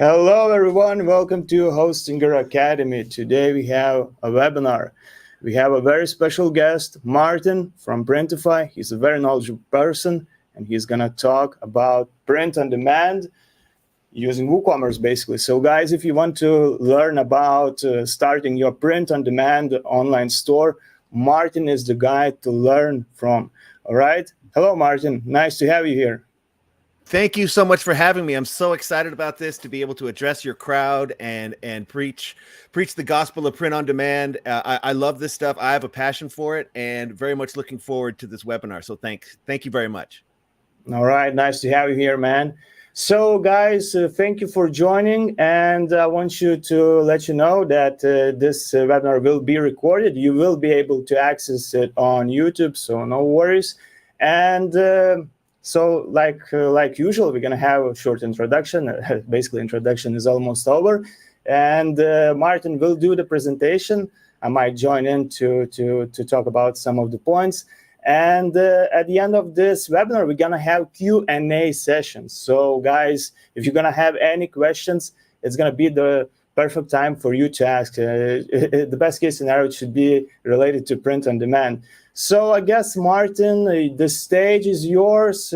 Hello, everyone. Welcome to Hostinger Academy. Today we have a webinar. We have a very special guest, Martin from Printify. He's a very knowledgeable person, and he's going to talk about print on demand using WooCommerce, basically. So, guys, if you want to learn about starting your print on demand online store, Martin is the guy to learn from. All right. Hello, Martin. Nice to have you here. Thank you so much for having me. I'm so excited about this, to be able to address your crowd and preach the gospel of print on demand. I love this stuff. I have a passion for it, and very much looking forward to this webinar. So thank you very much. All right, nice to have you here, man. So, guys, thank you for joining, and I want you to let you know that this webinar will be recorded. You will be able to access it on YouTube, so no worries. And so, like usual, we're gonna have a short introduction. Basically, introduction is almost over, and Martin will do the presentation. I might join in to talk about some of the points. And at the end of this webinar, we're gonna have Q&A sessions. So, guys, if you're gonna have any questions, it's gonna be the perfect time for you to ask. The best case scenario should be related to print on demand. So I guess, Martin, the stage is yours.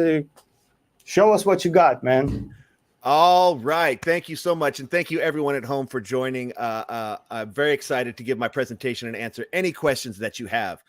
Show us what you got, man. All right. Thank you so much. And thank you, everyone at home, for joining. I'm very excited to give my presentation and answer any questions that you have.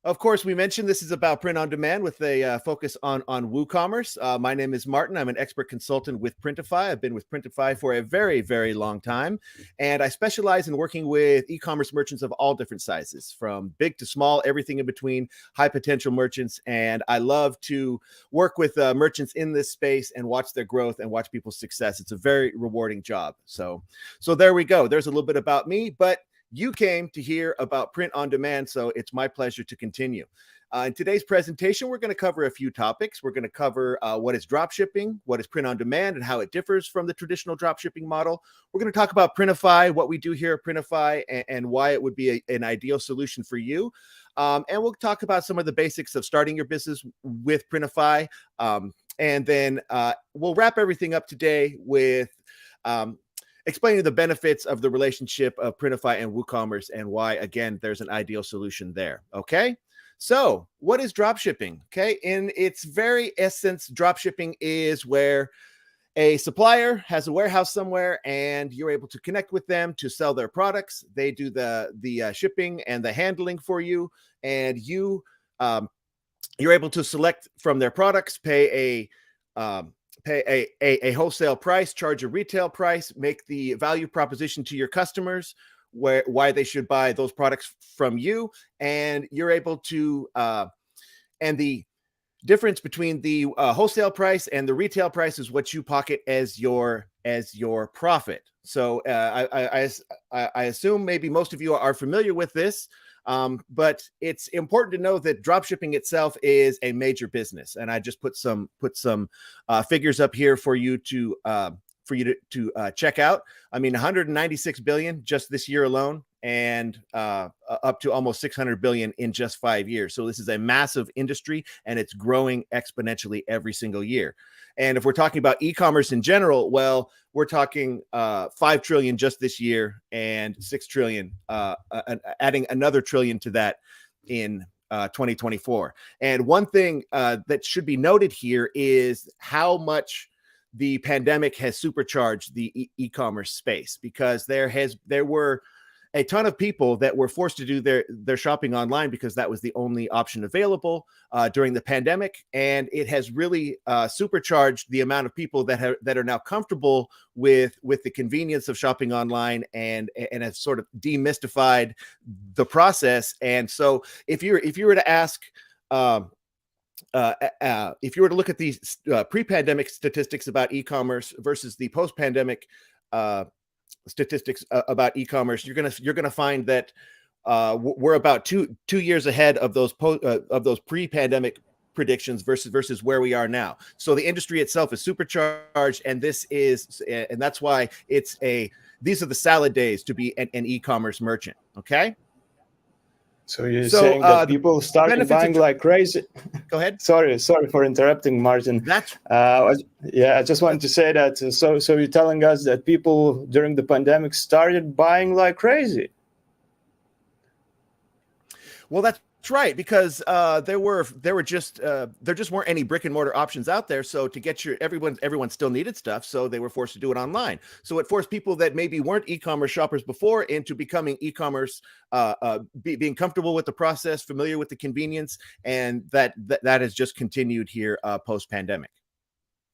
Of course, we mentioned this is about print on demand with a focus on WooCommerce. My name is Martin. I'm an expert consultant with Printify. I've been with Printify for a very, very long time. And I specialize in working with e-commerce merchants of all different sizes, from big to small, everything in between, high potential merchants. And I love to work with merchants in this space and watch their growth and watch people's success. It's a very rewarding job. So there we go. There's a little bit about me, but you came to hear about print on demand, so it's my pleasure to continue. In today's presentation, we're going to cover a few topics. We're going to cover what is dropshipping, what is print on demand, and how it differs from the traditional dropshipping model. We're going to talk about Printify, what we do here at Printify, and why it would be an ideal solution for you. And we'll talk about some of the basics of starting your business with Printify. And then we'll wrap everything up today with explaining the benefits of the relationship of Printify and WooCommerce and why, again, there's an ideal solution there. Okay. So what is dropshipping? Okay. In its very essence, dropshipping is where a supplier has a warehouse somewhere and you're able to connect with them to sell their products. They do the shipping and the handling for you, and you're able to select from their products, pay a wholesale price, charge a retail price, make the value proposition to your customers why they should buy those products from you, and you're able to and the difference between the wholesale price and the retail price is what you pocket as your profit. So I assume maybe most of you are familiar with this. But it's important to know that dropshipping itself is a major business, and I just put some figures up here for you to check out. I mean, 196 billion just this year alone, and up to almost 600 billion in just 5 years. So this is a massive industry, and it's growing exponentially every single year. And if we're talking about e-commerce in general, well, we're talking 5 trillion just this year, and 6 trillion, adding another trillion to that in 2024. And one thing that should be noted here is how much the pandemic has supercharged the e-commerce space, because there were a ton of people that were forced to do their shopping online because that was the only option available during the pandemic, and it has really supercharged the amount of people that are now comfortable with the convenience of shopping online, and have sort of demystified the process. And so, if you were to ask, if you were to look at these pre-pandemic statistics about e-commerce versus the post-pandemic statistics about e-commerce, you're gonna find that we're about two years ahead of those pre-pandemic predictions versus where we are now. So the industry itself is supercharged, and that's why these are the salad days to be an e-commerce merchant. Okay. So you're saying that people started buying like crazy? Go ahead. Sorry for interrupting, Martin. Yeah, I just wanted to say that. So you're telling us that people during the pandemic started buying like crazy? Well, that's right, because there just weren't any brick and mortar options out there. So to get everyone still needed stuff, so they were forced to do it online. So it forced people that maybe weren't e-commerce shoppers before into becoming e-commerce, being comfortable with the process, familiar with the convenience, and that has just continued here post pandemic.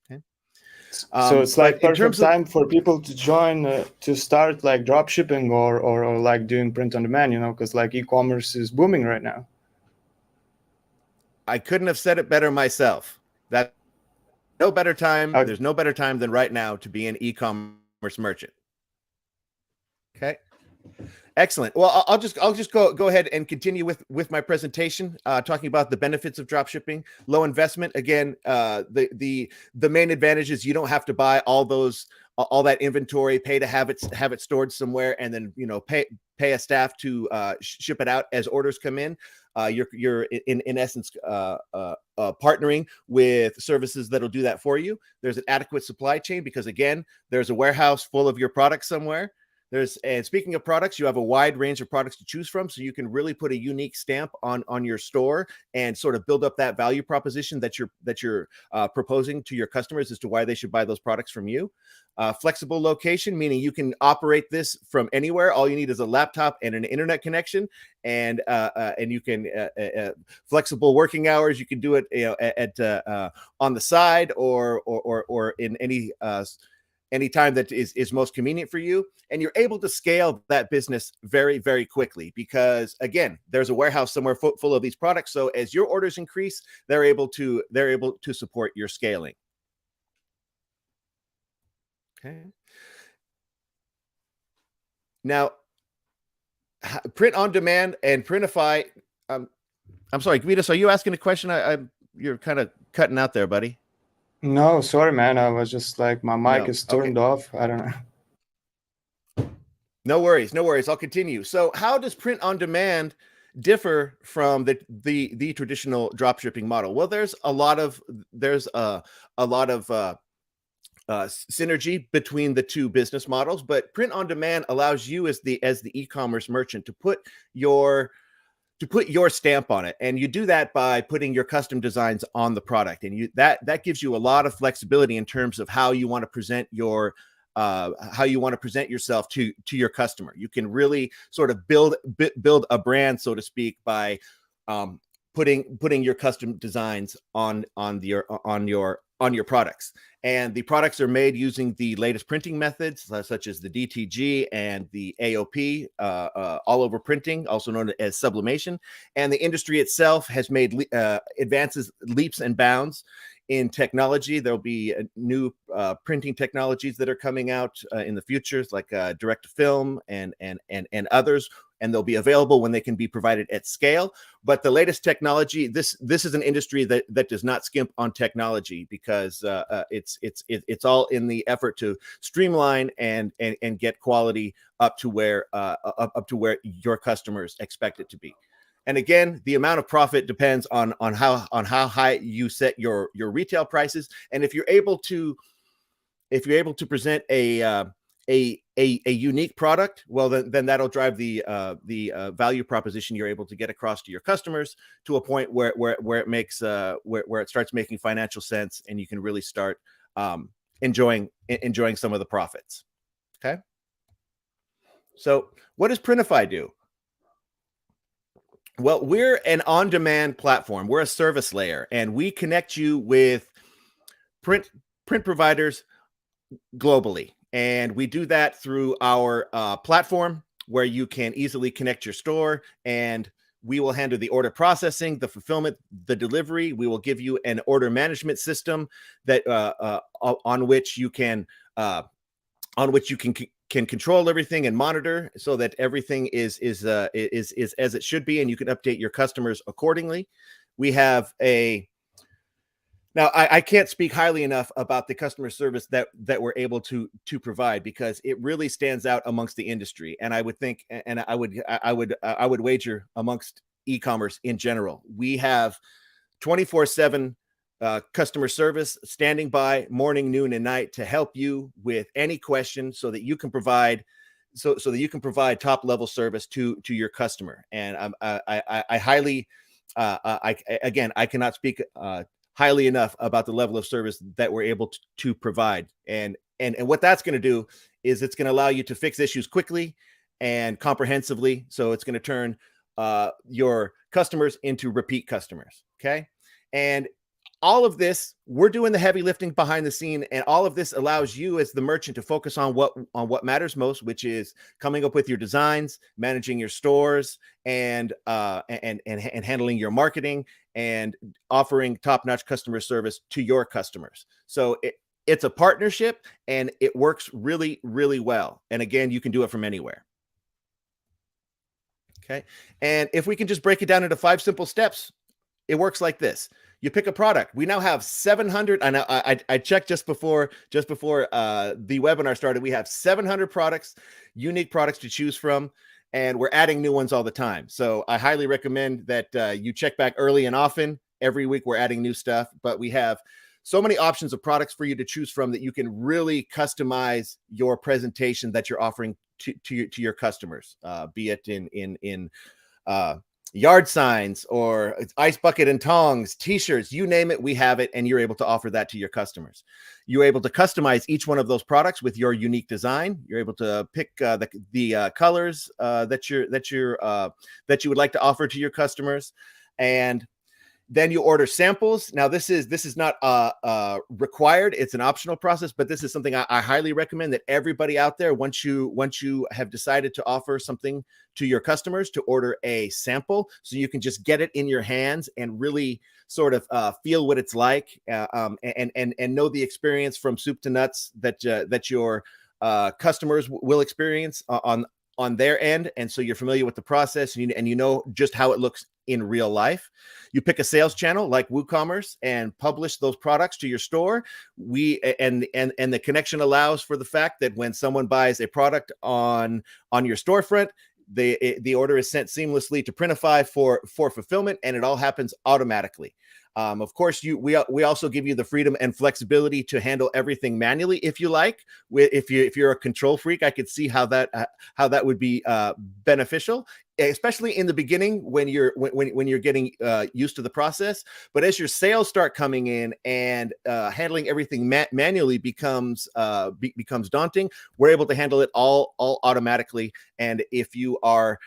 Okay. So it's like perfect time for people to join to start like drop shipping or like doing print on demand, because like e-commerce is booming right now. I couldn't have said it better myself. That no better time. There's no better time than right now to be an e-commerce merchant. Okay. Excellent. Well, I'll just go ahead and continue with my presentation, talking about the benefits of dropshipping. Low investment. Again, the main advantage is you don't have to buy all that inventory, pay to have it stored somewhere, and then pay a staff to ship it out as orders come in. You're in essence partnering with services that'll do that for you. There's an adequate supply chain because again, there's a warehouse full of your products somewhere. And speaking of products, you have a wide range of products to choose from, so you can really put a unique stamp on your store and sort of build up that value proposition that you're proposing to your customers as to why they should buy those products from you. Flexible location, meaning you can operate this from anywhere. All you need is a laptop and an internet connection, and you can flexible working hours. You can do it at on the side or in any time that is most convenient for you. And you're able to scale that business very, very quickly because again, there's a warehouse somewhere full of these products. So as your orders increase, they're able to support your scaling. Okay. Now, print on demand and Printify. I'm sorry, Gvidas, are you asking a question? You're kind of cutting out there, buddy. No, sorry, man. I was just like, my mic is turned off. I don't know. No worries. I'll continue. So how does print on demand differ from the traditional dropshipping model? Well, there's a lot of synergy between the two business models, but print on demand allows you as the e-commerce merchant to put your stamp on it, and you do that by putting your custom designs on the product, and that gives you a lot of flexibility in terms of how you want to present yourself to your customer. You can really sort of build a brand, so to speak, by putting your custom designs on your products. And the products are made using the latest printing methods, such as the DTG and the AOP, all over printing, also known as sublimation. And the industry itself has made advances, leaps and bounds in technology. There'll be new printing technologies that are coming out in the future, like direct to film and others, and they'll be available when they can be provided at scale. But the latest technology, this is an industry that does not skimp on technology because it's all in the effort to streamline and get quality up to where your customers expect it to be. And again, the amount of profit depends on how high you set your retail prices. And if you're able to present a unique product, well, then that'll drive the value proposition you're able to get across to your customers to a point where it makes where it starts making financial sense, and you can really start enjoying some of the profits. Okay. So what does Printify do? Well, we're an on-demand platform. We're a service layer, and we connect you with print providers globally. And we do that through our platform, where you can easily connect your store, and we will handle the order processing, the fulfillment, the delivery. We will give you an order management system that on which you can control everything and monitor, so that everything is as it should be, and you can update your customers accordingly. We have now I can't speak highly enough about the customer service that we're able to provide, because it really stands out amongst the industry. And I would think, and I would wager amongst e-commerce in general. We have 24/7 customer service standing by morning, noon, and night to help you with any question, so that you can provide top level service to your customer. And I highly, I cannot speak highly enough about the level of service that we're able to provide. And what that's going to do is it's going to allow you to fix issues quickly and comprehensively. So it's going to turn your customers into repeat customers. Okay. And all of this, we're doing the heavy lifting behind the scene, and all of this allows you as the merchant to focus on what matters most, which is coming up with your designs, managing your stores, and handling your marketing, and offering top-notch customer service to your customers. So it's a partnership, and it works really, really well. And again, you can do it from anywhere. Okay. And if we can just break it down into 5 simple steps, it works like this. You pick a product. We now have 700. And I checked just before the webinar started. We have 700 products, unique products to choose from, and we're adding new ones all the time. So I highly recommend that you check back early and often. Every week we're adding new stuff, but we have so many options of products for you to choose from that you can really customize your presentation that you're offering to your customers, be it in yard signs or ice bucket and tongs, t-shirts, you name it, we have it, and you're able to offer that to your customers. You're able to customize each one of those products with your unique design. You're able to pick the colors that you would like to offer to your customers, and then you order samples. Now, this is not required. It's an optional process, but this is something I highly recommend that everybody out there, once you have decided to offer something to your customers, to order a sample, so you can just get it in your hands and really sort of feel what it's like, and know the experience from soup to nuts that your customers will experience on their end. And so you're familiar with the process, and you know just how it looks in real life. You pick a sales channel like WooCommerce and publish those products to your store. And the connection allows for the fact that when someone buys a product on your storefront, the order is sent seamlessly to Printify for fulfillment, and it all happens automatically. Of course, we also give you the freedom and flexibility to handle everything manually if you like. If you're a control freak, I could see how that would be beneficial, especially in the beginning when you're getting used to the process. But as your sales start coming in and handling everything manually becomes daunting, we're able to handle it all automatically. And if you are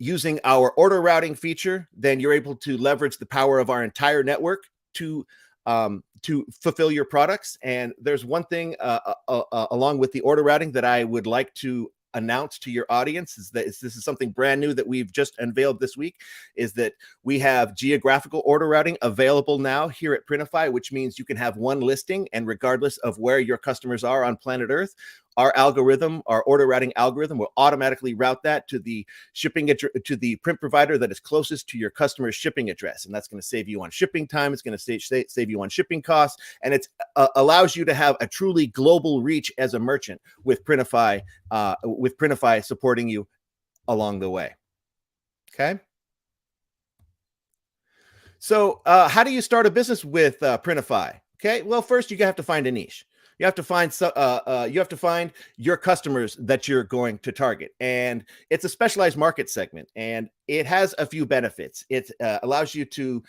using our order routing feature, then you're able to leverage the power of our entire network to fulfill your products. And there's one thing along with the order routing that I would like to announce to your audience, is that this is something brand new that we've just unveiled this week, is that we have geographical order routing available now here at Printify, which means you can have one listing, and regardless of where your customers are on planet Earth, our order routing algorithm will automatically route that to the print provider that is closest to your customer's shipping address. And that's going to save you on shipping time. It's going to save you on shipping costs. And it allows you to have a truly global reach as a merchant with Printify supporting you along the way. Okay. So how do you start a business with Printify? Okay. Well, first you have to find a niche. You have to find your customers that you're going to target, and it's a specialized market segment, and it has a few benefits. It allows you to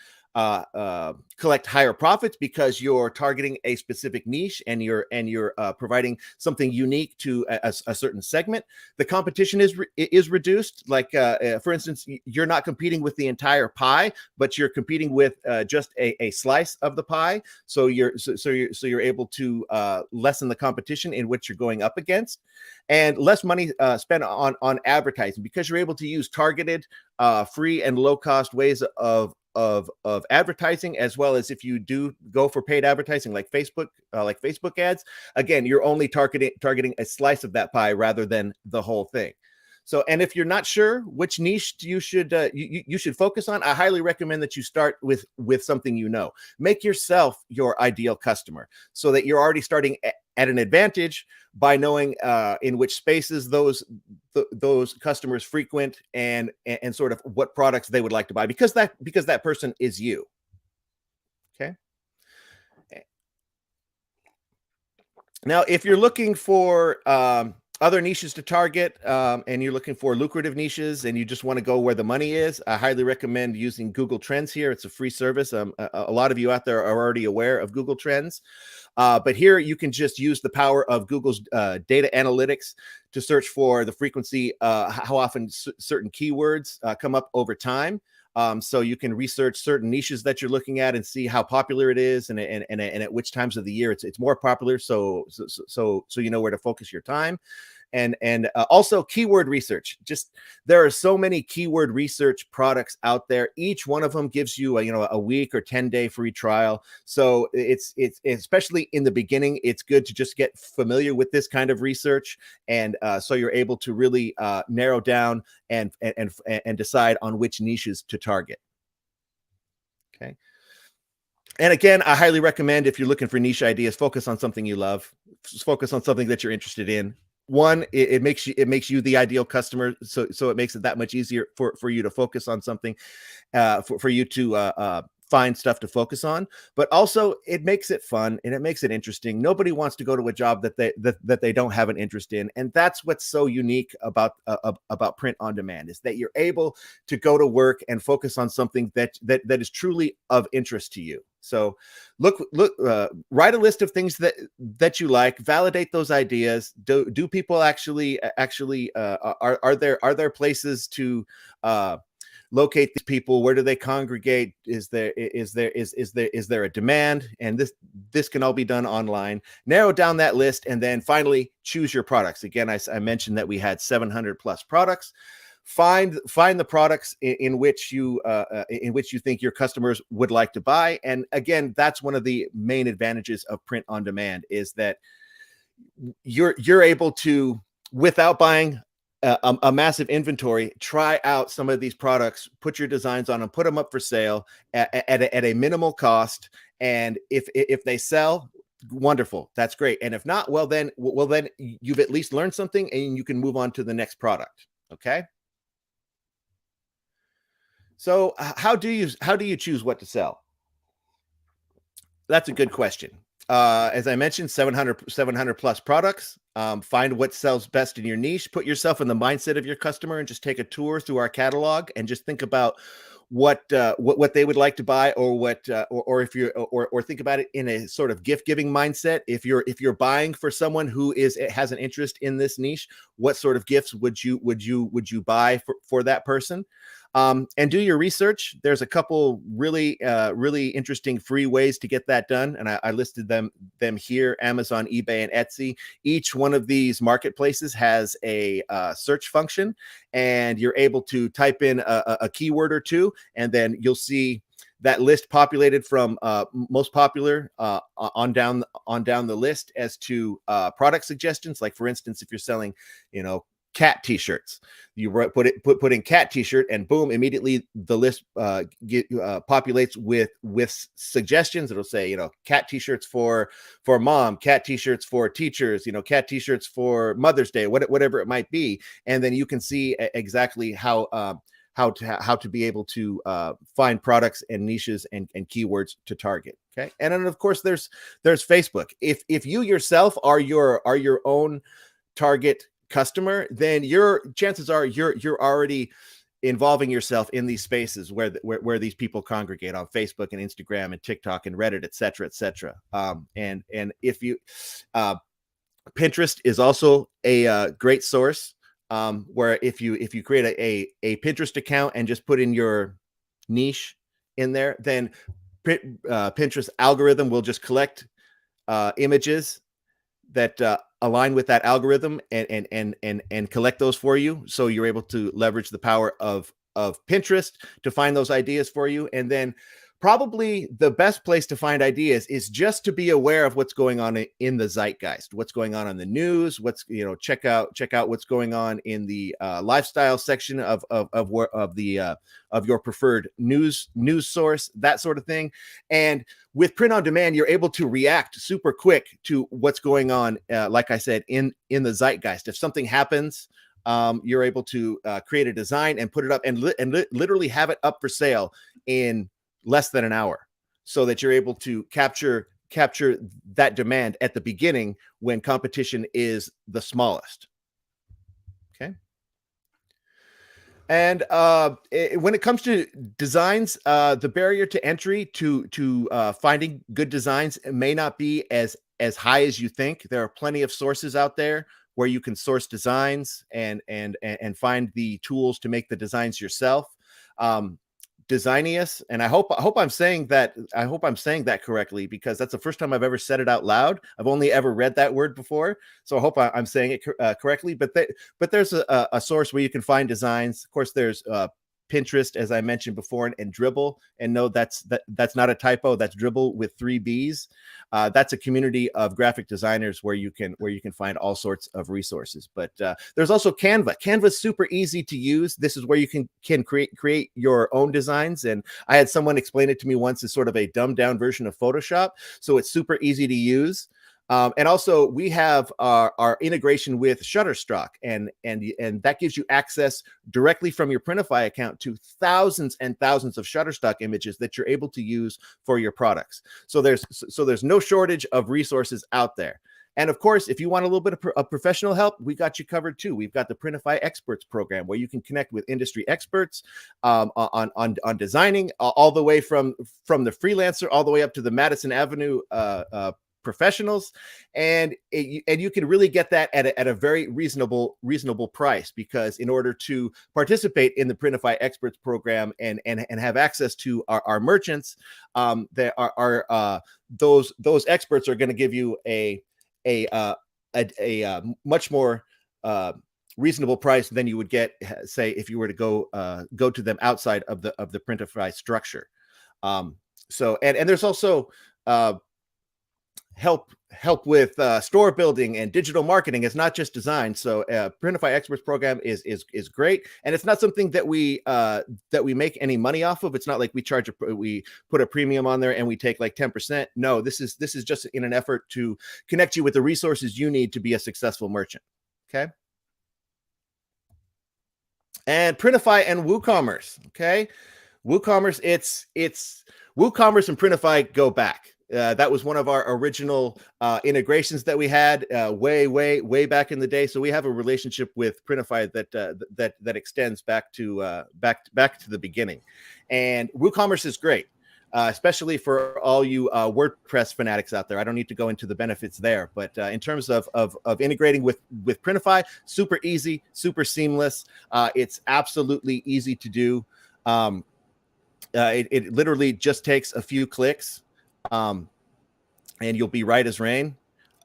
collect higher profits because you're targeting a specific niche, and you're providing something unique to a certain segment. The competition is reduced. Like for instance, you're not competing with the entire pie, but you're competing with just a slice of the pie. So you're able to lessen the competition in which you're going up against, and less money spent on advertising, because you're able to use targeted, free and low cost ways of advertising, as well as if you do go for paid advertising like Facebook ads, again, you're only targeting a slice of that pie rather than the whole thing. So, and if you're not sure which niche you should focus on, I highly recommend that you start with something you know. Make yourself your ideal customer, so that you're already starting at an advantage by knowing in which spaces those customers frequent and sort of what products they would like to buy, because that person is you. Okay. Now, if you're looking for other niches to target, and you're looking for lucrative niches and you just want to go where the money is, I highly recommend using Google Trends here. It's a free service. A lot of you out there are already aware of Google Trends. But here you can just use the power of Google's data analytics to search for the frequency, how often certain keywords come up over time. So you can research certain niches that you're looking at and see how popular it is, and at which times of the year it's more popular. So you know where to focus your time. And also keyword research. Just there are so many keyword research products out there. Each one of them gives you a week or 10-day free trial. So it's especially in the beginning, it's good to just get familiar with this kind of research, and so you're able to really narrow down and decide on which niches to target. Okay. And again, I highly recommend, if you're looking for niche ideas, focus on something you love. Focus on something that you're interested in. One, it makes you the ideal customer, so it makes it that much easier for you to focus on something, for you to find stuff to focus on. But also, it makes it fun and it makes it interesting. Nobody wants to go to a job that they don't have an interest in, and that's what's so unique about print on demand, is that you're able to go to work and focus on something that is truly of interest to you. So write a list of things that you like, validate those ideas. Do people actually are there places to locate these people? Where do they congregate? Is there a demand? And this can all be done online. Narrow down that list, and then finally choose your products. Again, I mentioned that we had 700 plus products. Find the products in which you think your customers would like to buy. And again, that's one of the main advantages of print on demand, is that you're able to, without buying a massive inventory, try out some of these products, put your designs on them, put them up for sale at a minimal cost. And if they sell, wonderful, that's great. And if not, well then you've at least learned something and you can move on to the next product. Okay. So how do you choose what to sell? That's a good question. As I mentioned, 700 plus products. Find what sells best in your niche. Put yourself in the mindset of your customer and just take a tour through our catalog and just think about what they would like to buy, or think about it in a sort of gift giving mindset. If you're buying for someone who has an interest in this niche, what sort of gifts would you buy for that person? And do your research. There's a couple really interesting free ways to get that done, and I listed them here: Amazon, eBay, and Etsy. Each one of these marketplaces has a search function, and you're able to type in a keyword or two, and then you'll see that list populated from most popular on down the list as to product suggestions. Like, for instance, if you're selling, cat t-shirts, you put in cat t-shirt, and boom, immediately the list populates with suggestions. It'll say, cat t-shirts for mom, cat t-shirts for teachers, cat t-shirts for Mother's Day, whatever it might be. And then you can see exactly how to be able to find products and niches and keywords to target. Okay. And then of course there's Facebook. If you yourself are your own target customer, then your chances are you're already involving yourself in these spaces where these people congregate on Facebook and Instagram and TikTok and Reddit, et cetera. And if you Pinterest is also a great source, where if you create a Pinterest account and just put in your niche in there, then Pinterest algorithm will just collect images that align with that algorithm and collect those for you. So you're able to leverage the power of Pinterest to find those ideas for you, and then probably the best place to find ideas is just to be aware of what's going on in the zeitgeist, what's going on in the news, check out what's going on in the lifestyle section of your preferred news source, that sort of thing. And with print on demand, you're able to react super quick to what's going on, like I said, in the zeitgeist. If something happens, you're able to create a design and put it up and literally have it up for sale in less than an hour, so that you're able to capture that demand at the beginning when competition is the smallest. Okay. And when it comes to designs, the barrier to entry to finding good designs may not be as high as you think. There are plenty of sources out there where you can source designs and find the tools to make the designs yourself. Designius, and I hope I'm saying that correctly, because that's the first time I've ever said it out loud. I've only ever read that word before, so I hope I'm saying it correctly. But there's a source where you can find designs. Of course, there's Pinterest, as I mentioned before, and Dribble. And no, that's not a typo. That's Dribble with 3 B's. That's a community of graphic designers where you can find all sorts of resources. But there's also Canva. Canva's super easy to use. This is where you can create your own designs. And I had someone explain it to me once as sort of a dumbed down version of Photoshop. So it's super easy to use. And also we have our integration with Shutterstock, and that gives you access directly from your Printify account to thousands and thousands of Shutterstock images that you're able to use for your products. So there's no shortage of resources out there. And of course, if you want a little bit of professional help, we got you covered too. We've got the Printify Experts program, where you can connect with industry experts on designing, all the way from the freelancer all the way up to the Madison Avenue professionals, and you can really get that at a very reasonable price, because in order to participate in the Printify Experts program and have access to our merchants, there are those experts are going to give you a much more reasonable price than you would get, say, if you were to go to them outside of the Printify structure. So there's also help with store building and digital marketing. It's not just design. So Printify Experts program is great, and it's not something that we make any money off of. It's not like we put a premium on there and we take like 10%. No, this is just in an effort to connect you with the resources you need to be a successful merchant. Okay. And Printify and WooCommerce. Okay. WooCommerce, it's WooCommerce and Printify go back. That was one of our original integrations that we had way back in the day. So we have a relationship with Printify that extends back to the beginning. And WooCommerce is great, especially for all you WordPress fanatics out there. I don't need to go into the benefits there, but in terms of integrating with Printify, super easy, super seamless. It's absolutely easy to do. It literally just takes a few clicks. And you'll be right as rain.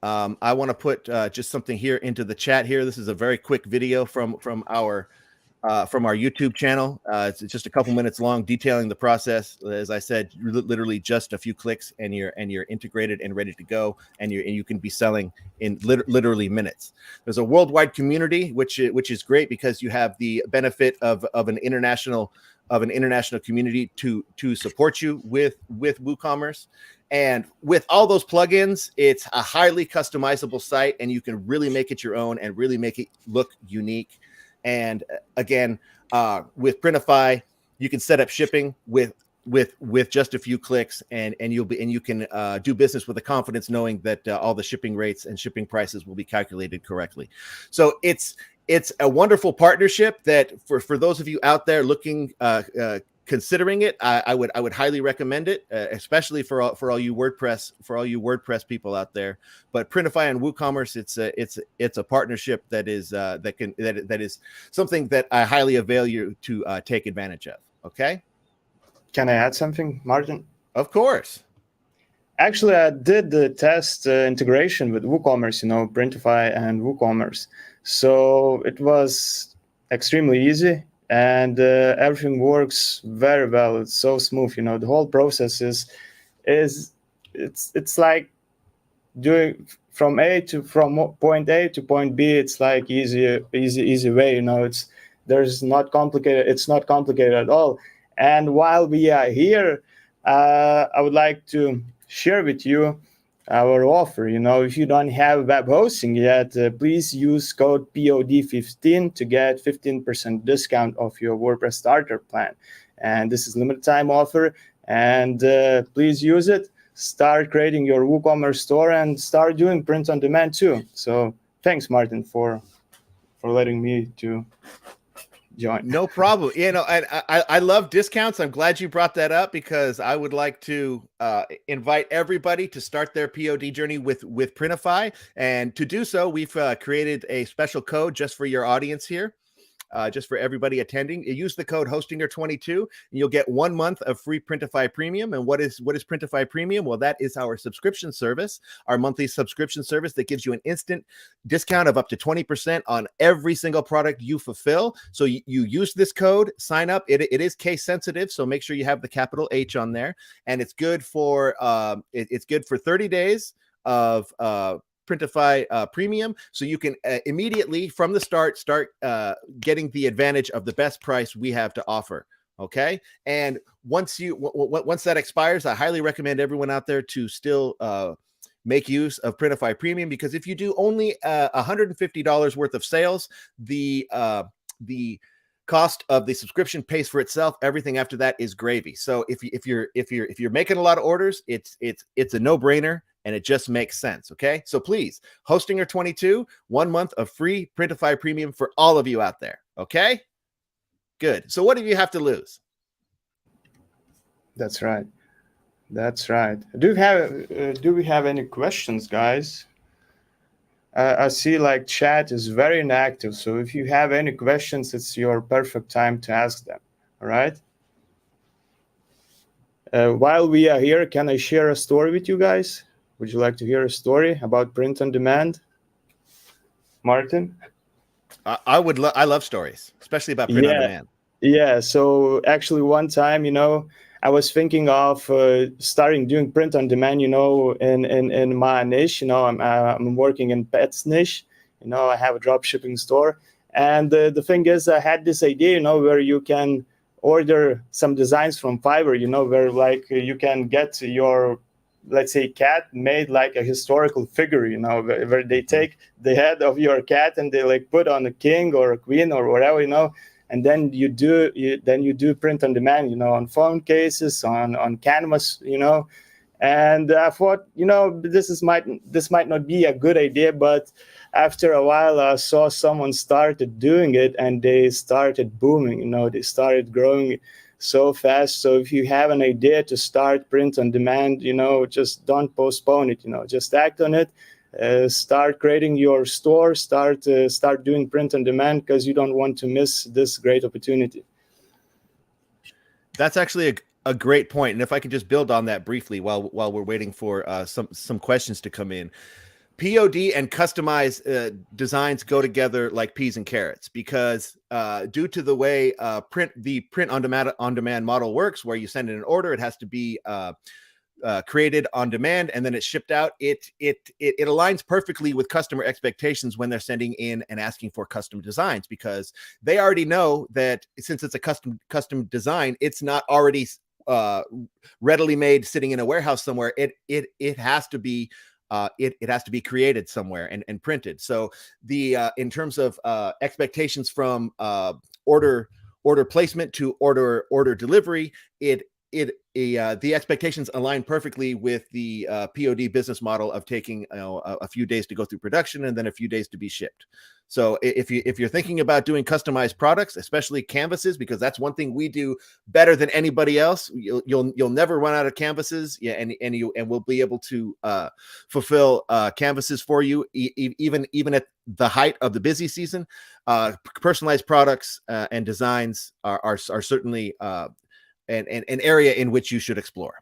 I want to put just something here into the chat here. This is a very quick video from our YouTube channel. It's just a couple minutes long, detailing the process. As I said, literally just a few clicks, and you're integrated and ready to go, and you can be selling in literally minutes. There's a worldwide community, which is great, because you have the benefit of an international community to support you with WooCommerce. And with all those plugins, it's a highly customizable site, and you can really make it your own and really make it look unique. And again, with Printify, you can set up shipping with just a few clicks, and you can do business with the confidence, knowing that all the shipping rates and shipping prices will be calculated correctly. So it's a wonderful partnership that for those of you out there looking, considering it, I would highly recommend it, especially for all you WordPress people out there. But Printify and WooCommerce, it's a partnership that is something that I highly avail you to take advantage of. Okay. Can I add something, Martin? Of course. Actually, I did the test integration with WooCommerce, Printify and WooCommerce. So it was extremely easy. and everything works very well. It's so smooth. The whole process is it's like doing from point A to point B. It's like easy way. It's not complicated at all. And while we are here, I would like to share with you our offer. If you don't have web hosting yet, please use code POD15 to get 15% discount of your WordPress starter plan. And this is limited time offer, and please use it. Start creating your WooCommerce store and start doing print on demand too. So thanks, Martin, for letting me to join. No problem. I love discounts. I'm glad you brought that up, because I would like to invite everybody to start their POD journey with Printify. And to do so, we've created a special code just for your audience here. Just for everybody attending. You use the code HOSTINGER22 and you'll get 1 month of free Printify Premium. And what is Printify Premium? Well, that is our subscription service, our monthly subscription service that gives you an instant discount of up to 20% on every single product you fulfill. So you use this code, sign up. It is case sensitive, so make sure you have the capital H on there. And it's good for 30 days of Printify Premium, so you can immediately from the start getting the advantage of the best price we have to offer. Okay, and once that expires, I highly recommend everyone out there to still make use of Printify Premium, because if you do only $150 worth of sales, the cost of the subscription pays for itself. Everything after that is gravy. So if you're making a lot of orders, it's a no-brainer. And it just makes sense, okay? So please, HOSTINGER22, 1 month of free Printify Premium for all of you out there, okay? Good. So what do you have to lose? That's right. Do we have any questions, guys? I see like chat is very inactive, so if you have any questions, it's your perfect time to ask them, all right? While we are here, can I share a story with you guys? Would you like to hear a story about print on demand? Martin? I love stories, especially about print on demand. Yeah, so actually one time, I was thinking of starting doing print on demand, in my niche. I'm working in pets niche. I have a drop shipping store. And the thing is, I had this idea, where you can order some designs from Fiverr, where like you can get your, let's say, cat made like a historical figure, where they take the head of your cat and they like put on a king or a queen or whatever, and then you do print on demand, on phone cases, on canvas, and I thought, this might not be a good idea, but after a while I saw someone started doing it and they started booming, they started growing so fast. So if you have an idea to start print on demand, just don't postpone it, just act on it. Start creating your store, start doing print on demand, because you don't want to miss this great opportunity. That's actually a great point. And if I could just build on that briefly while we're waiting for some questions to come in. POD and customized designs go together like peas and carrots, because due to the way the print on demand model works, where you send in an order, it has to be created on demand and then it's shipped out. It aligns perfectly with customer expectations when they're sending in and asking for custom designs, because they already know that since it's a custom design, it's not already readily made sitting in a warehouse somewhere. It has to be it has to be created somewhere and printed. So in terms of expectations from order placement to order delivery, the expectations align perfectly with the POD business model of taking a few days to go through production and then a few days to be shipped. So if you're thinking about doing customized products, especially canvases, because that's one thing we do better than anybody else, you'll never run out of canvases. Yeah, and we'll be able to fulfill canvases for you even at the height of the busy season. Personalized products and designs are certainly an area in which you should explore.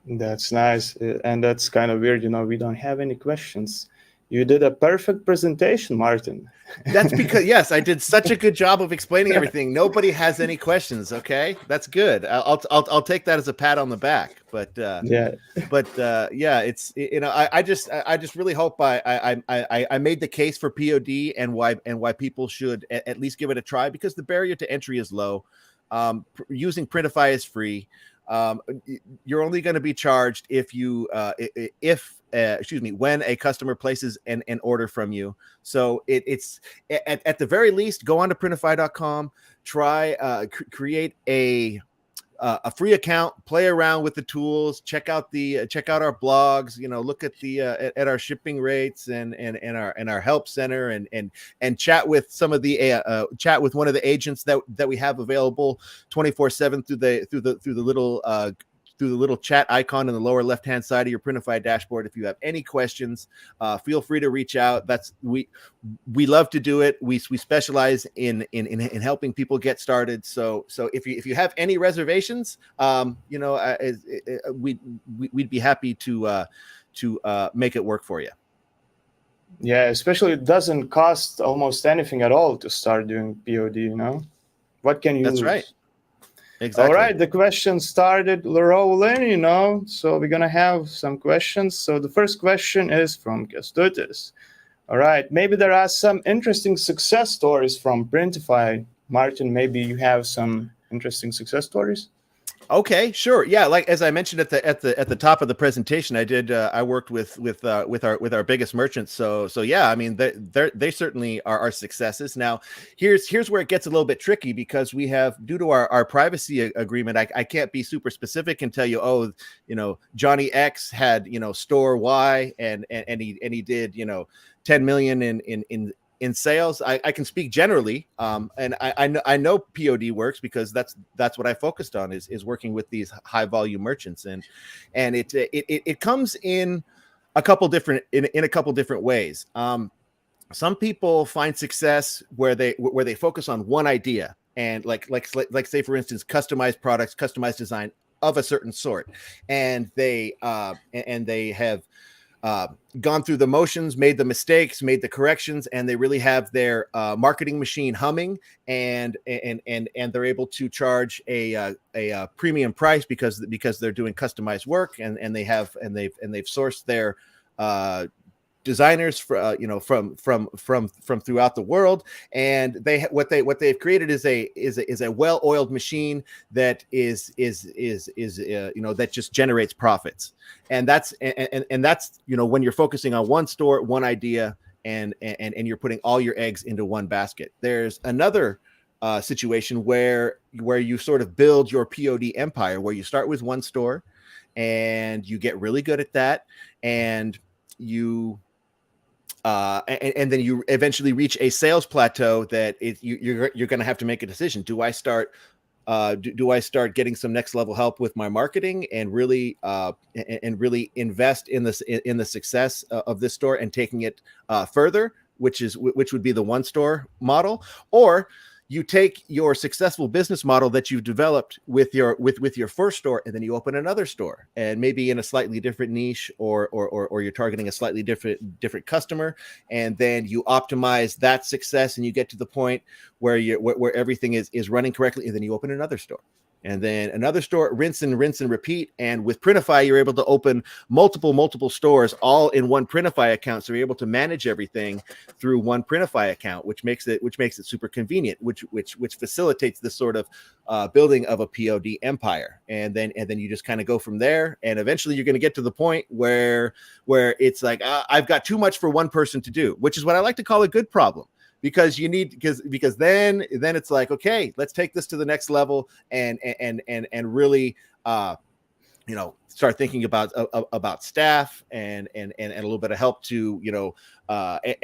That's nice. And that's kind of weird, we don't have any questions You did a perfect presentation, Martin. That's because, yes, I did such a good job of explaining everything. Nobody has any questions. Okay, that's good. I'll take that as a pat on the back. But Yeah. yeah, it's, you know, I just really hope I made the case for POD and why people should at least give it a try, because the barrier to entry is low. Using Printify is free. You're only going to be charged if you when a customer places an order from you. So it's at the very least, go on to printify.com, try create a free account, play around with the tools, check out our blogs, you know, look at the at our shipping rates and our help center, and chat with some of the chat with one of the agents that we have available 24/7 through the little chat icon in the lower left-hand side of your Printify dashboard. If you have any questions, feel free to reach out. We love to do it. We specialize in helping people get started. So if you have any reservations, you know, we'd be happy to make it work for you. Yeah, especially it doesn't cost almost anything at all to start doing POD, you know? What can you lose? That's right. Exactly. All right, the questions started rolling, you know, so we're going to have some questions. So the first question is from Kestutis. All right, maybe there are some interesting success stories from Printify. Martin, maybe you have some interesting success stories? Okay, sure. Yeah, like as I mentioned at the top of the presentation, I worked with our biggest merchants. So yeah, I mean they certainly are successes. Now, here's where it gets a little bit tricky, because we have, due to our privacy agreement, I can't be super specific and tell you, oh, you know, Johnny X had, you know, store Y and he did, you know, 10 million in sales. I can speak generally, and I know POD works because that's what I focused on, is working with these high volume merchants, and it comes in a couple different ways. Some people find success where they focus on one idea, and like say for instance, customized products, customized design of a certain sort, and they have gone through the motions, made the mistakes, made the corrections, and they really have their marketing machine humming, and they're able to charge a premium price because they're doing customized work, and they've sourced their designers for, you know, from throughout the world, and what they've created is a well-oiled machine that is you know, that just generates profits. And that's you know, when you're focusing on one store, one idea, and you're putting all your eggs into one basket. There's another situation where you sort of build your POD empire, where you start with one store and you get really good at that, and you and then you eventually reach a sales plateau that you're going to have to make a decision. Do I start getting some next level help with my marketing and really invest in the success of this store and taking it further, which would be the one store model? Or you take your successful business model that you've developed with your first store, and then you open another store, and maybe in a slightly different niche, or you're targeting a slightly different customer, and then you optimize that success, and you get to the point where everything is running correctly, and then you open another store. And then another store, rinse and repeat. And with Printify, you're able to open multiple stores all in one Printify account. So you're able to manage everything through one Printify account, which makes it super convenient, which facilitates this sort of building of a POD empire. And then you just kind of go from there. And eventually you're going to get to the point where it's like, I've got too much for one person to do, which is what I like to call a good problem. Because then it's like, okay, let's take this to the next level and really you know, start thinking about staff and a little bit of help to, you know,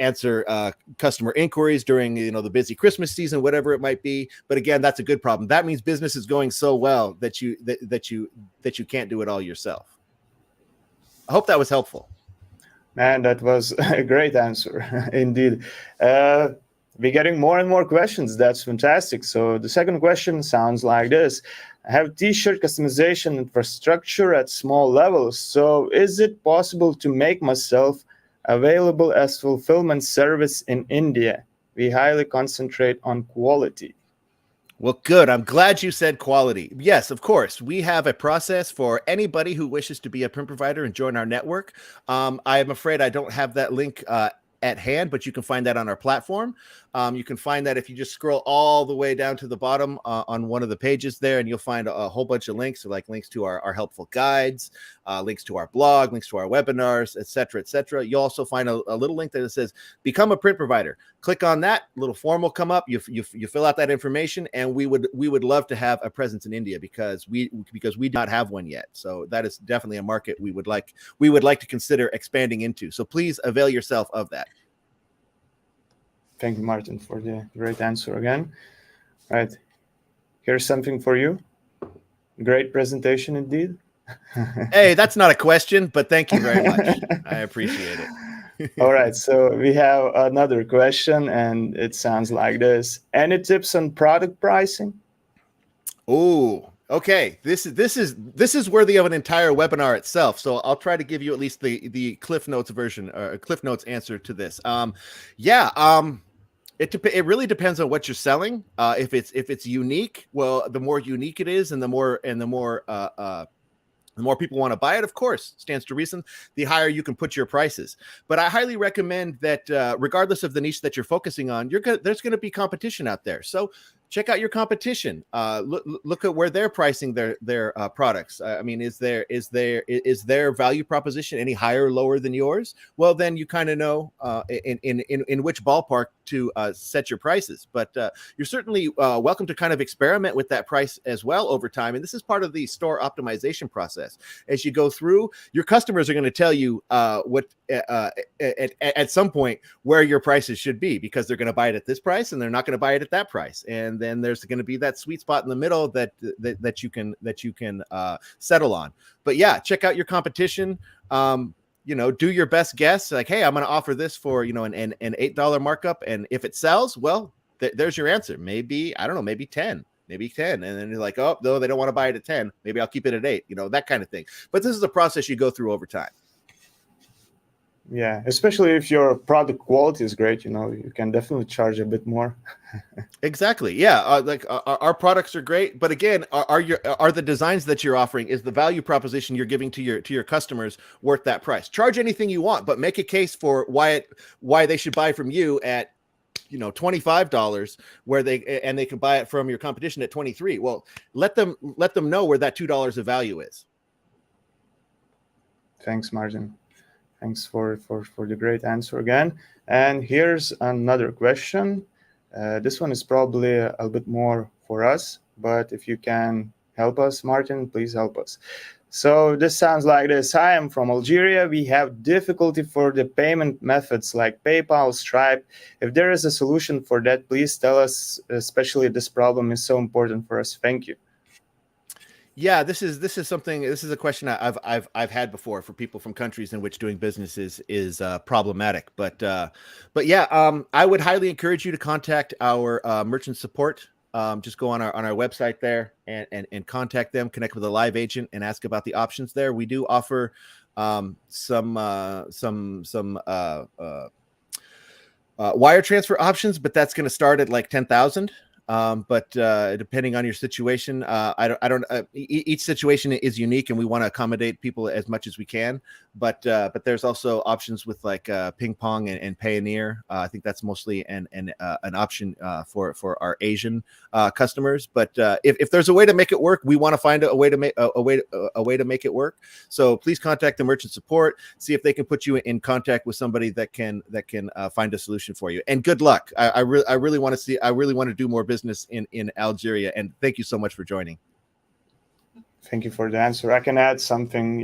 answer customer inquiries during, you know, the busy Christmas season, whatever it might be. But again, that's a good problem. That means business is going so well that you can't do it all yourself. I hope that was helpful. Man, that was a great answer, indeed. We're getting more and more questions. That's fantastic. So the second question sounds like this. I have t-shirt customization infrastructure at small levels. So is it possible to make myself available as fulfillment service in India. We highly concentrate on quality. Well, good. I'm glad you said quality. Yes, of course. We have a process for anybody who wishes to be a print provider and join our network. I am afraid I don't have that link at hand, but you can find that on our platform. You can find that if you just scroll all the way down to the bottom on one of the pages there, and you'll find a whole bunch of links, like links to our helpful guides, links to our blog, links to our webinars, et cetera, et cetera. You'll also find a little link that says, become a print provider. Click on that, little form will come up. You fill out that information, and we would love to have a presence in India because we do not have one yet. So that is definitely a market we would like to consider expanding into. So please avail yourself of that. Thank you, Martin, for the great answer again. All right, here's something for you. Great presentation indeed. Hey, that's not a question, but thank you very much. I appreciate it. All right, so we have another question, and it sounds like this. Any tips on product pricing? Oh, okay. This is worthy of an entire webinar itself. So I'll try to give you at least the Cliff Notes version or Cliff Notes answer to this. It really depends on what you're selling. If it's unique, well, the more unique it is, and the more people want to buy it, of course, stands to reason, the higher you can put your prices. But I highly recommend that regardless of the niche that you're focusing on, there's going to be competition out there. So check out your competition. Look at where they're pricing their products. I mean, is their value proposition any higher or lower than yours? Well, then you kind of know in which ballpark to set your prices. But you're certainly welcome to kind of experiment with that price as well over time. And this is part of the store optimization process. As you go through, your customers are going to tell you what at some point where your prices should be, because they're going to buy it at this price and they're not going to buy it at that price. And then there's going to be that sweet spot in the middle that you can settle on. But yeah, check out your competition. Do your best guess. Like, hey, I'm going to offer this for an $8 markup, and if it sells, well, there's your answer. Maybe, I don't know, maybe 10. And then you're like, oh no, they don't want to buy it at 10. Maybe I'll keep it at 8. That kind of thing. But this is a process you go through over time. Yeah, especially if your product quality is great, you can definitely charge a bit more. Exactly. Yeah. Our products are great, but again, are the designs that you're offering, is the value proposition you're giving to your customers worth that price? Charge anything you want, but make a case for why they should buy from you at $25 where they can buy it from your competition at $23. Well, let them know where that $2 of value is. Thanks, Martin. Thanks for the great answer again. And here's another question. This one is probably a little bit more for us, but if you can help us, Martin, please help us. So this sounds like this. Hi, I'm from Algeria. We have difficulty for the payment methods like PayPal, Stripe. If there is a solution for that, please tell us, especially this problem is so important for us. Thank you. Yeah, this is a question I've had before for people from countries in which doing business is problematic. But yeah, I would highly encourage you to contact our merchant support. Just go on our website there and contact them, connect with a live agent, and ask about the options there. We do offer some wire transfer options, but that's going to start at like 10,000. But depending on your situation, each situation is unique, and we want to accommodate people as much as we can. But there's also options with like Ping Pong and Payoneer. I think that's mostly an option for our Asian customers. But if there's a way to make it work, we want to find a way to make to make it work. So please contact the merchant support. See if they can put you in contact with somebody that can find a solution for you. And good luck. I really want to do more business in Algeria. And thank you so much for joining. Thank you for the answer. I can add something.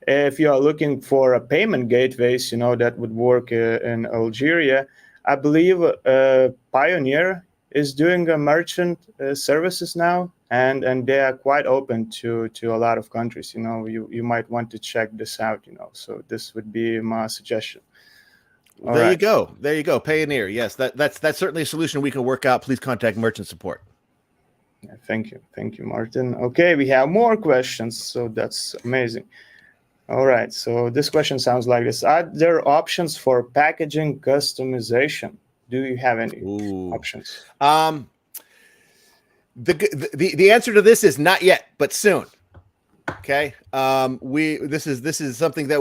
If you are looking for a payment gateways, that would work in Algeria. I believe Payoneer is doing a merchant services now, and they are quite open to a lot of countries. You might want to check this out. So this would be my suggestion. There you go. Payoneer. Yes, that's certainly a solution we can work out. Please contact merchant support. Yeah, thank you, Martin. Okay, we have more questions, so that's amazing. All right. So this question sounds like this: are there options for packaging customization? Do you have any options? The answer to this is not yet, but soon. Okay. This is something that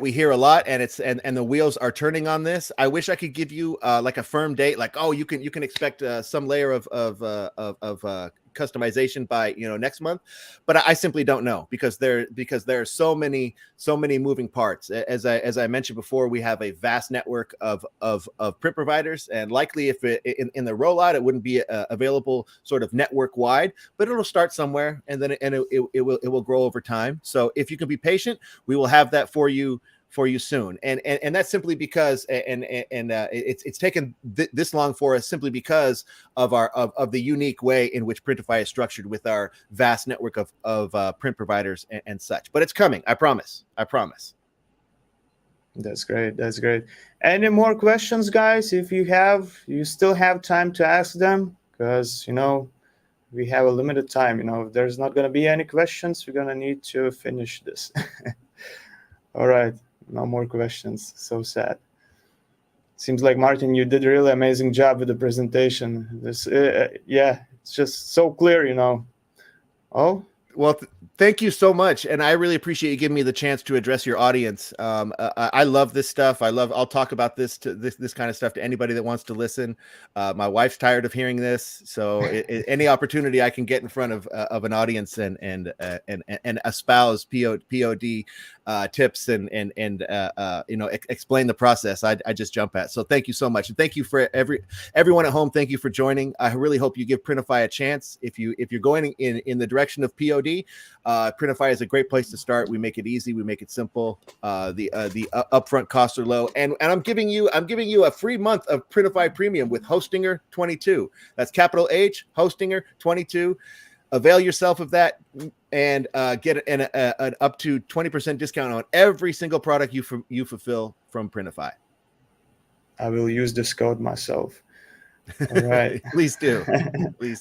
we hear a lot, and the wheels are turning on this. I wish I could give you like a firm date, like, oh, you can expect some layer of customization by next month, but I simply don't know because there are so many moving parts. As I mentioned before, we have a vast network of print providers, and likely if in the rollout it wouldn't be available sort of network wide, but it'll start somewhere, and then it will grow over time. So if you can be patient, we will have that for you soon, and that's simply because it's taken this long for us simply because of the unique way in which Printify is structured with our vast network of print providers and such. But it's coming, I promise. That's great. Any more questions, guys? If you still have time to ask them, because we have a limited time. If there's not going to be any questions, we're going to need to finish this. All right. No more questions. So sad. Seems like, Martin, you did a really amazing job with the presentation. This, it's just so clear, Oh, well, thank you so much, and I really appreciate you giving me the chance to address your audience. I love this stuff. I'll talk about this kind of stuff to anybody that wants to listen. My wife's tired of hearing this, so any opportunity I can get in front of an audience and espouse POD tips and explain the process, I just jump at. So thank you so much, and thank you for everyone at home. Thank you for joining. I really hope you give Printify a chance. If you're going in the direction of POD, Printify is a great place to start. We make it easy, we make it simple. The upfront costs are low, and I'm giving you a free month of Printify Premium with Hostinger 22. That's capital H Hostinger 22. Avail yourself of that and get an up to 20% discount on every single product you fulfill from Printify. I will use this code myself. All right. Please do.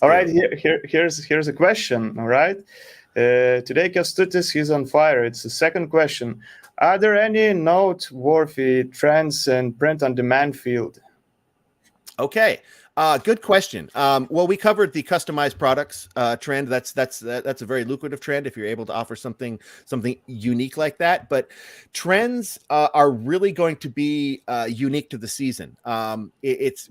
All right. Here's a question. All right. Today, Kęstutis, he's on fire. It's the second question. Are there any noteworthy trends in print-on-demand field? Okay. Good question. Well, we covered the customized products trend. That's a very lucrative trend if you're able to offer something unique like that. But trends are really going to be unique to the season. It's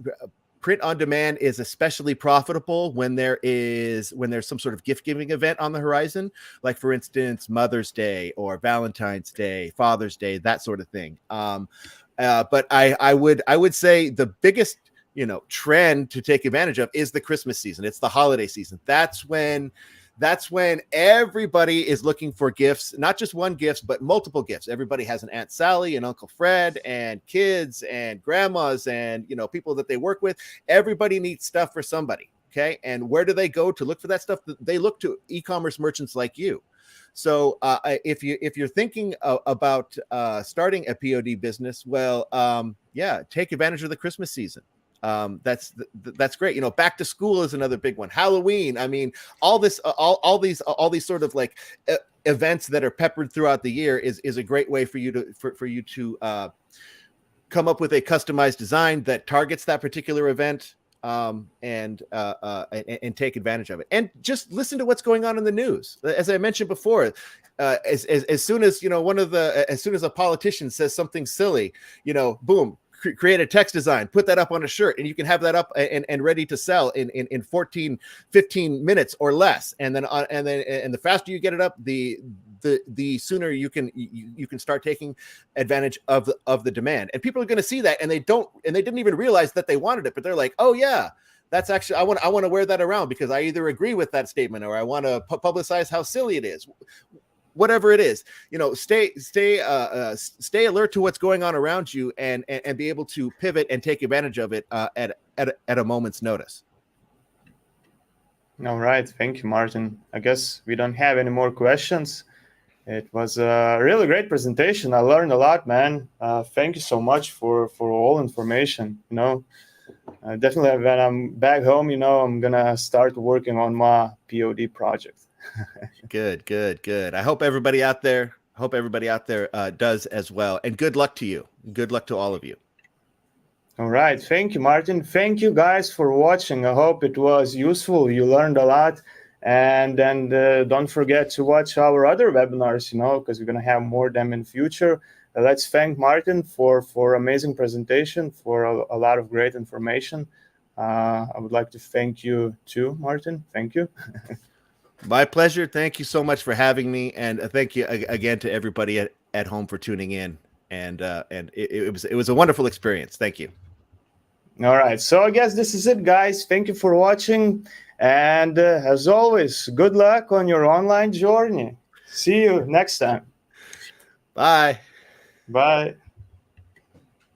print on demand is especially profitable when there's some sort of gift giving event on the horizon, like for instance Mother's Day or Valentine's Day, Father's Day, that sort of thing. But I would say the biggest trend to take advantage of is the Christmas season. It's the holiday season. That's when everybody is looking for gifts, not just one gift, but multiple gifts. Everybody has an Aunt Sally and Uncle Fred and kids and grandmas and people that they work with. Everybody needs stuff for somebody. Okay. And where do they go to look for that stuff? They look to e-commerce merchants like you. So if you're thinking about starting a POD business, well, take advantage of the Christmas season. That's great. Back to school is another big one. Halloween. I mean, all these sort of like events that are peppered throughout the year is a great way for you to come up with a customized design that targets that particular event. And take advantage of it, and just listen to what's going on in the news. As I mentioned before, as soon as a politician says something silly, boom, create a text design, put that up on a shirt, and you can have that up and ready to sell in 14, 15 minutes or less. And then the faster you get it up, the sooner you can start taking advantage of the demand. And people are going to see that, and they didn't even realize that they wanted it, but they're like, oh yeah, that's actually, I want to wear that around because I either agree with that statement or I want to publicize how silly it is. Whatever it is, stay alert to what's going on around you and be able to pivot and take advantage of it at a moment's notice. All right. Thank you, Martin. I guess we don't have any more questions. It was a really great presentation. I learned a lot, man. Thank you so much for all information. Definitely when I'm back home, I'm going to start working on my POD project. Good. I hope everybody out there Hope everybody out there does as well. And good luck to you. Good luck to all of you. All right. Thank you, Martin. Thank you guys for watching. I hope it was useful. You learned a lot. And then don't forget to watch our other webinars, because we're going to have more of them in future. Let's thank Martin for amazing presentation, for a lot of great information. I would like to thank you too, Martin. Thank you. My pleasure. Thank you so much for having me. And thank you again to everybody at home for tuning in. And it was a wonderful experience. Thank you. All right. So I guess this is it, guys. Thank you for watching. And as always, good luck on your online journey. See you next time. Bye. Bye.